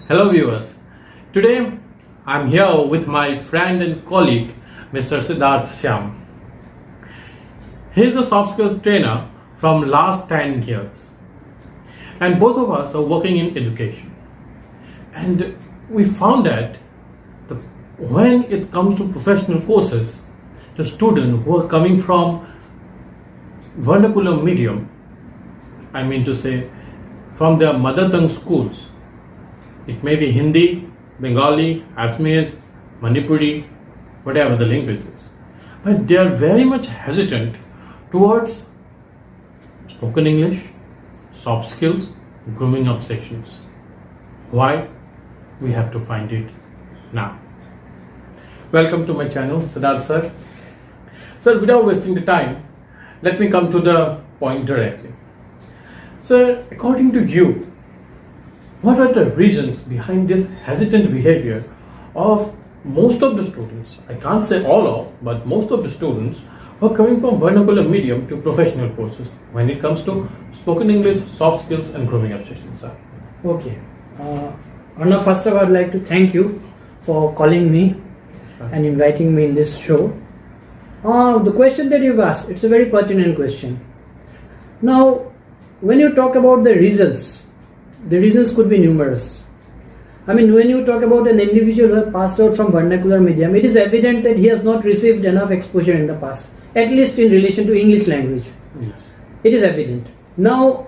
Hello viewers. Today I'm here with my friend and colleague Mr. Siddharth Shyam. He is a soft skills trainer from last 10 years. And both of us are working in education. And we found that when it comes to professional courses, the students who are coming from vernacular medium, I mean to say from their mother tongue schools, it may be Hindi, Bengali, Assamese, Manipuri, whatever the language is. But they are very much hesitant towards spoken English, soft skills, grooming up sections. Why? We have to find it now. Welcome to my channel, Siddharth sir. Sir, without wasting the time, let me come to the point directly. Sir, according to you, what are the reasons behind this hesitant behavior of most of the students? I can't say all of, but most of the students who are coming from vernacular medium to professional courses when it comes to spoken English, soft skills and grooming up sessions, sir. Okay. Arnav, first of all, I'd like to thank you for calling me and inviting me in this show. The question that you've asked, it's a very pertinent question. Now, when you talk about the reasons could be numerous. I mean, when you talk about an individual who has passed out from vernacular medium, it is evident that he has not received enough exposure in the past, at least in relation to English language. Yes. It is evident. Now,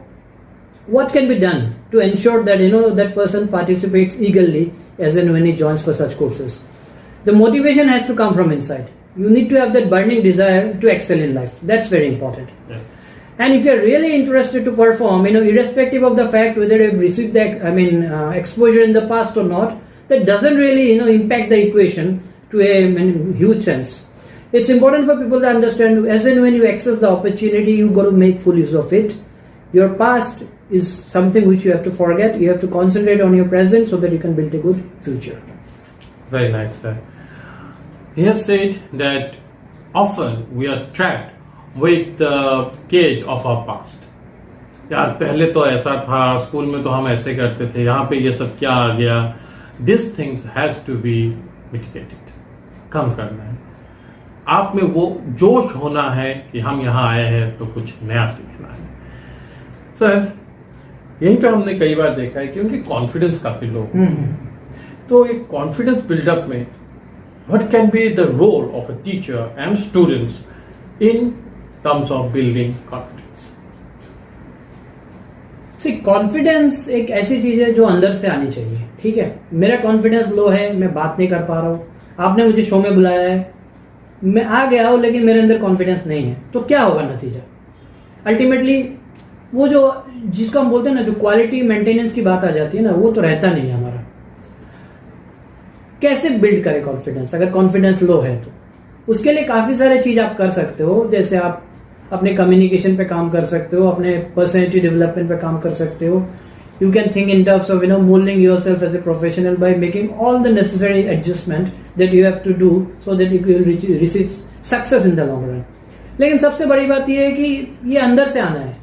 what can be done to ensure that that person participates eagerly as and when he joins for such courses? The motivation has to come from inside. You need to have that burning desire to excel in life. That's very important. Yes. And if you're really interested to perform, irrespective of the fact whether you've received that, exposure in the past or not, that doesn't really, impact the equation to a huge sense. It's important for people to understand, as and when you access the opportunity, you got to make full use of it. Your past is something which you have to forget. You have to concentrate on your present so that you can build a good future. Very nice, sir. You have said that often we are trapped with the cage of our past. यार पहले तो ऐसा था, school में तो हम ऐसे करते थे, यहाँ पे ये सब क्या आ गया. These things has to be mitigated. कम करना है. आप में वो जोश होना है कि हम यहाँ आए हैं तो कुछ नया सीखना है. सर, यहीं पे हमने कई बार देखा है कि उनकी कॉन्फिडेंस काफी लो. तो एक कॉन्फिडेंस बिल्डअप में what can be the role of a teacher and students in terms of building confidence? See, confidence एक ऐसी चीज है जो अंदर से आनी चाहिए. ठीक है, मेरा कॉन्फिडेंस लो है, मैं बात नहीं कर पा रहा हूँ, आपने मुझे शो में बुलाया है, मैं आ गया हूँ लेकिन मेरे अंदर कॉन्फिडेंस नहीं है, तो क्या होगा नतीजा? अल्टीमेटली वो जो जिसको हम बोलते हैं ना, जो क्वालिटी मेंटेनेंस की बात आ जाती है ना, वो तो रहता नहीं है हमारा. कैसे बिल्ड करें कॉन्फिडेंस? अगर कॉन्फिडेंस लो है तो उसके लिए काफी सारे चीज आप कर सकते हो. जैसे आप अपने कम्युनिकेशन पे काम कर सकते हो, अपने पर्सनैलिटी डेवलपमेंट पे काम कर सकते हो. You can think in terms of moulding yourself as a professional by making all the necessary adjustment that you have to do so that you will receive success in the long run. लेकिन सबसे बड़ी बात यह है कि ये अंदर से आना है.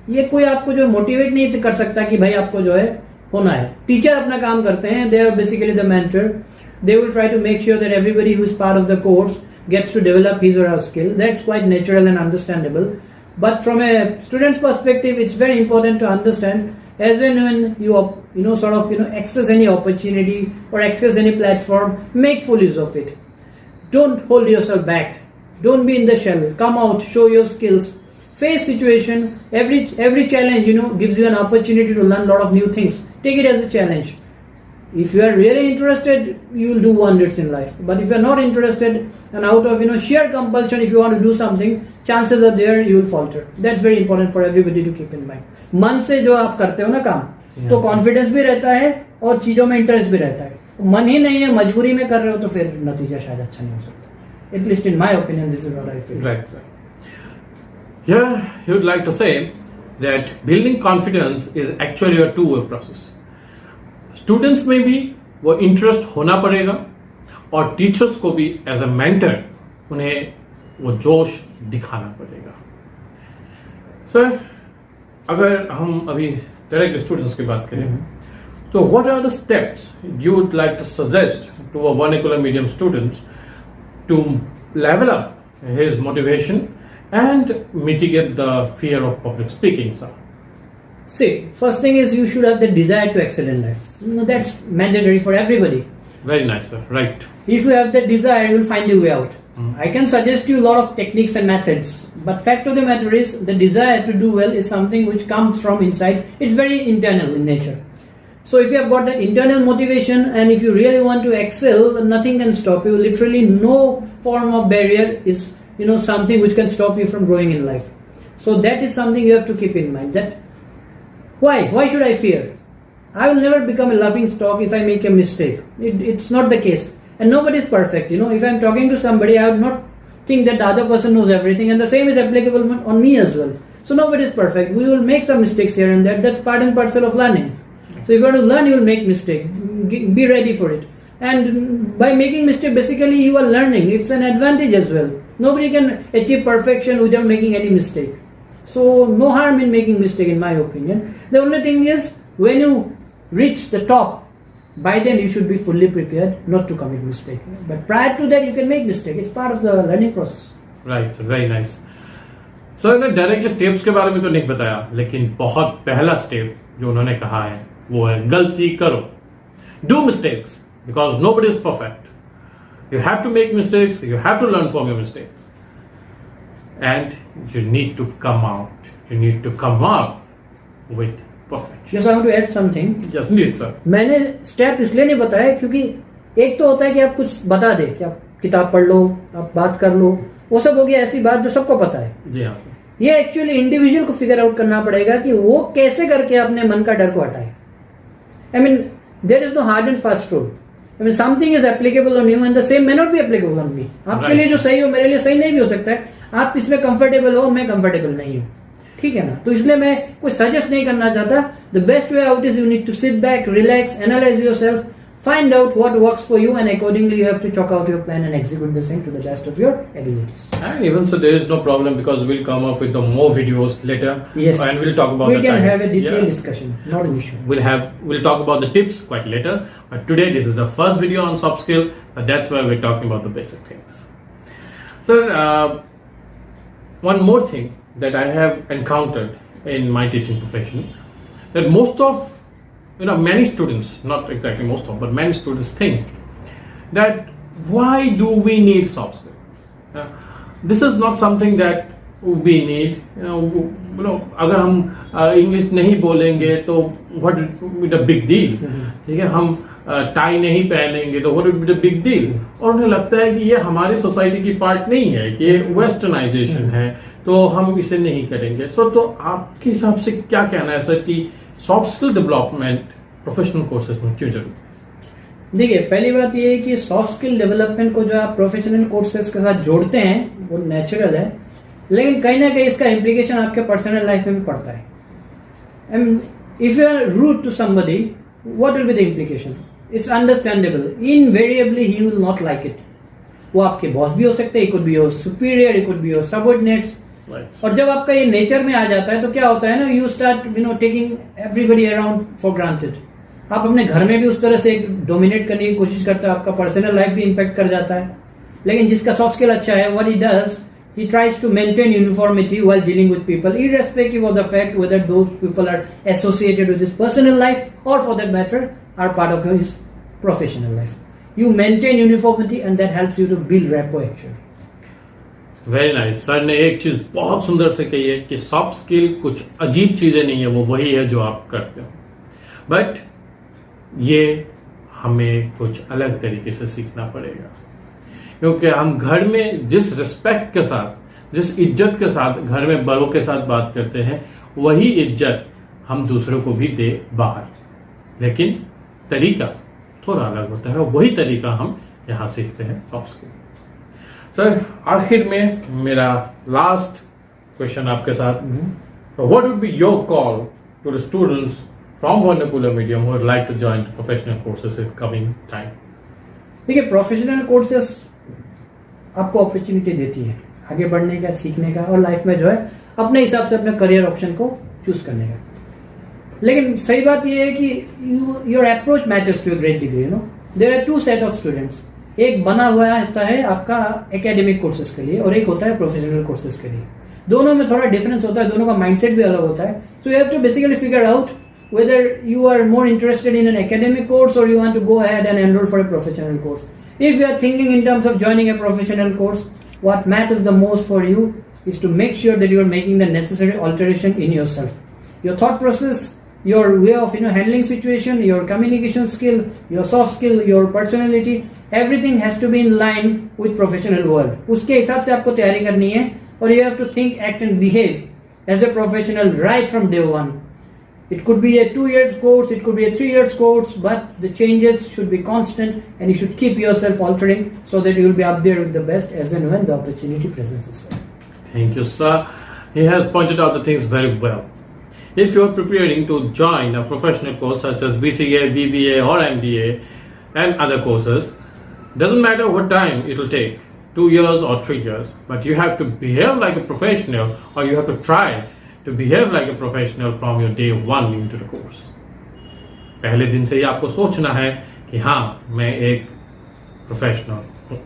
ये कोई आपको जो मोटिवेट नहीं कर सकता कि भाई आपको जो है होना है. टीचर अपना काम करते हैं, they are basically the mentor. They will try to make sure that everybody who is part of the course gets to develop his or her skill. That's quite natural and understandable. But from a student's perspective, it's very important to understand as and when you access any opportunity or access any platform, make full use of it. Don't hold yourself back. Don't be in the shell. Come out, show your skills. Face situation. Every challenge, gives you an opportunity to learn a lot of new things. Take it as a challenge. If you are really interested, you will do wonders in life. But if you are not interested and out of sheer compulsion, if you want to do something, chances are there you will falter. That's very important for everybody to keep in mind. मन से जो आप करते हो ना काम, तो confidence भी रहता है और चीजों में इंटरेस्ट भी रहता है. मन ही नहीं है, मजबूरी में कर रहे हो तो फिर नतीजा शायद अच्छा नहीं हो सकता. At least in my opinion, this is what I feel. Right, sir. Here, you would like to say that building confidence is actually a two-way process. Students में भी वो इंटरेस्ट होना पड़ेगा और टीचर्स को भी एज अ मेंटर उन्हें वो जोश दिखाना पड़ेगा. सर, अगर हम अभी डायरेक्ट स्टूडेंट्स की बात करें So what are the steps you would like to suggest to a vernacular medium students to level up his motivation and mitigate the fear of public speaking, sir? See, first thing is you should have the desire to excel in life. That's mandatory for everybody. Very nice, sir. Right. If you have the desire, you will find your way out. I can suggest you a lot of techniques and methods, but fact of the matter is the desire to do well is something which comes from inside. It's very internal in nature. So if you have got that internal motivation and if you really want to excel, nothing can stop you. Literally no form of barrier is something which can stop you from growing in life. So that is something you have to keep in mind. That why should I fear? I will never become a laughing stock if I make a mistake. It's not the case. And nobody is perfect. If I'm talking to somebody, I would not think that the other person knows everything, and the same is applicable on me as well. So nobody is perfect. We will make some mistakes here and there. That's part and parcel of learning. So if you want to learn, you will make mistake. Be ready for it. And by making mistake, basically you are learning. It's an advantage as well. Nobody can achieve perfection without making any mistake. So no harm in making mistake, in my opinion. The only thing is, when you reach the top, by then you should be fully prepared not to commit mistake. But prior to that, you can make mistake. It's part of the learning process. Right, so very nice. Sir ने directly steps के बारे में तो नहीं बताया, लेकिन बहुत पहला स्टेप जो उन्होंने कहा है वो है गलती करो. Do mistakes because nobody is perfect. You have to make mistakes. You have to learn from your mistakes, and you need to come out. You need to come up with perfection. Yes, I want to add something. Yes, indeed, sir. मैंने step इसलिए नहीं बताया क्योंकि एक तो होता है कि आप कुछ बता दे कि आप किताब पढ़ लो, आप बात कर लो, वो सब हो गया ऐसी बात जो सबको पता है. जी हाँ. ये एक्चुअली इंडिविजुअल को फिगर आउट करना पड़ेगा कि वो कैसे करके अपने मन का डर को हटाए. I mean, there is no hard and fast rule. I mean, something is applicable on you and the same may not be applicable on me. आपके लिए जो सही हो मेरे लिए सही नहीं भी हो सकता है. आप इसमें कंफर्टेबल हो, मैं कंफर्टेबल नहीं हूँ. ठीक है ना. तो इसलिए मैं कोई सजेस्ट नहीं करना चाहता. The best way out is you need to sit back, relax, analyse yourself, find out what works for you, and accordingly you have to chalk out your plan and execute the same to the best of your abilities. And even so, there is no problem because we'll come up with the more videos later. Yes, and we'll talk about. We can have a detailed discussion, not an issue. We'll talk about the tips quite later. But today, this is the first video on soft skill. So that's why we're talking about the basic things. So one more thing that I have encountered in my teaching profession, that most of many students, not exactly most of, but many students think that why do we need soft skill? This is not something that we need. अगर हम English नहीं बोलेंगे तो what is the big deal? ठीक है, हम tie नहीं पहनेंगे तो what is the big deal? और उन्हें लगता है कि ये हमारी सोसाइटी की पार्ट नहीं है, कि ये वेस्टर्नाइजेशन है, तो हम इसे नहीं करेंगे. तो आपके हिसाब से क्या कहना है सर कि soft skill development professional courses में क्यों जरूरी है? देखिए, पहली बात ये है कि सॉफ्ट स्किल डेवलपमेंट को जो आप प्रोफेशनल कोर्सेज के साथ जोड़ते हैं वो नेचुरल है, लेकिन कहीं ना कहीं इसका इम्प्लीकेशन आपके पर्सनल लाइफ में भी पड़ता है. If you are rude to somebody, what will be the implication? It's understandable. Invariably he will not like it. वो आपके बॉस भी हो सकते हैं, it could be your superior, it could be your subordinates. और जब आपका ये नेचर में आ जाता है तो क्या होता है ना, you start taking everybody around for granted. आप अपने घर में भी उस तरह से डोमिनेट करने की कोशिश करते हो, आपका पर्सनल लाइफ भी इंपैक्ट कर जाता है. लेकिन जिसका सॉफ्ट स्किल अच्छा है, what he does, he tries to maintain uniformity while dealing with people, irrespective of the fact whether those people are associated with his personal life or for that matter are part of his professional life. You maintain uniformity and that helps you to build rapport actually. Very nice. Sir ने एक चीज बहुत सुंदर से कही है कि soft skill कुछ अजीब चीजें नहीं है, वो वही है जो आप करते हो, बट ये हमें कुछ अलग तरीके से सीखना पड़ेगा. क्योंकि हम घर में जिस रिस्पेक्ट के साथ, जिस इज्जत के साथ घर में बड़ों के साथ बात करते हैं, वही इज्जत हम दूसरों को भी दे बाहर. लेकिन तरीका थोड़ा अलग होता है, वही तरीका हम यहां सीखते हैं सॉफ्ट स्किल. सर, आखिर में मेरा लास्ट क्वेश्चन आपके साथ, what would be your call to the students from vernacular medium who would like to join professional courses in coming time? देखिए, प्रोफेशनल कोर्सेज आपको अपॉर्चुनिटी देती है आगे बढ़ने का, सीखने का, और लाइफ में जो है अपने हिसाब से अपने करियर ऑप्शन को चूज करने का. लेकिन सही बात यह है कि your approach matters to great degree, there are two set of students. एक बना हुआ होता है आपका एकेडमिक कोर्सेज के लिए और एक होता है प्रोफेशनल कोर्सेज के लिए. दोनों में थोड़ा डिफरेंस होता है, दोनों का माइंडसेट भी अलग होता है. So you have to basically figure out whether you are more interested in an academic course or you want to go ahead and enroll for a professional course. If you are thinking in terms of joining a professional course, what matters the most for you is to make sure that you are making the necessary alteration in yourself. Your thought process, your way of handling situation, your communication skill, your soft skill, your personality, everything has to be in line with professional world. उसके हिसाब से आपको तैयारी करनी है और you have to think, act and behave as a professional right from day one. It could be a 2-year course, it could be a 3-year course, but the changes should be constant and you should keep yourself altering so that you will be up there with the best as and when the opportunity presents itself. Thank you, sir. He has pointed out the things very well. If you are preparing to join a professional course such as BCA, BBA or MBA and other courses, doesn't matter what time it will take, 2 years or 3 years, but you have to behave like a professional or you have to try to behave like a professional from your day one into the course. पहले दिन से ही आपको सोचना है कि हाँ मैं एक प्रोफेशनल हूँ,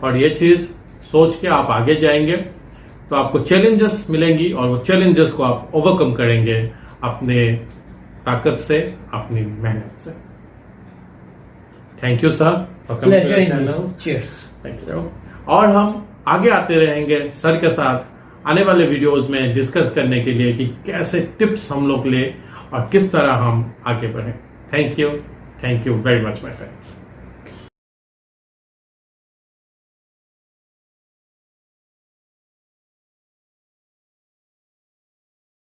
और ये चीज सोच के आप आगे जाएंगे तो आपको चैलेंजेस मिलेंगी और वो चैलेंजेस को आप ओवरकम करेंगे अपने ताकत से, अपनी मेहनत से. Thank you sir for coming to the channel. Cheers. Thank you. और हम आगे आते रहेंगे सर के साथ आने वाले वीडियोस में डिस्कस करने के लिए कि कैसे टिप्स हम लोग ले और किस तरह हम आगे बढ़ें. Thank you very much my friends.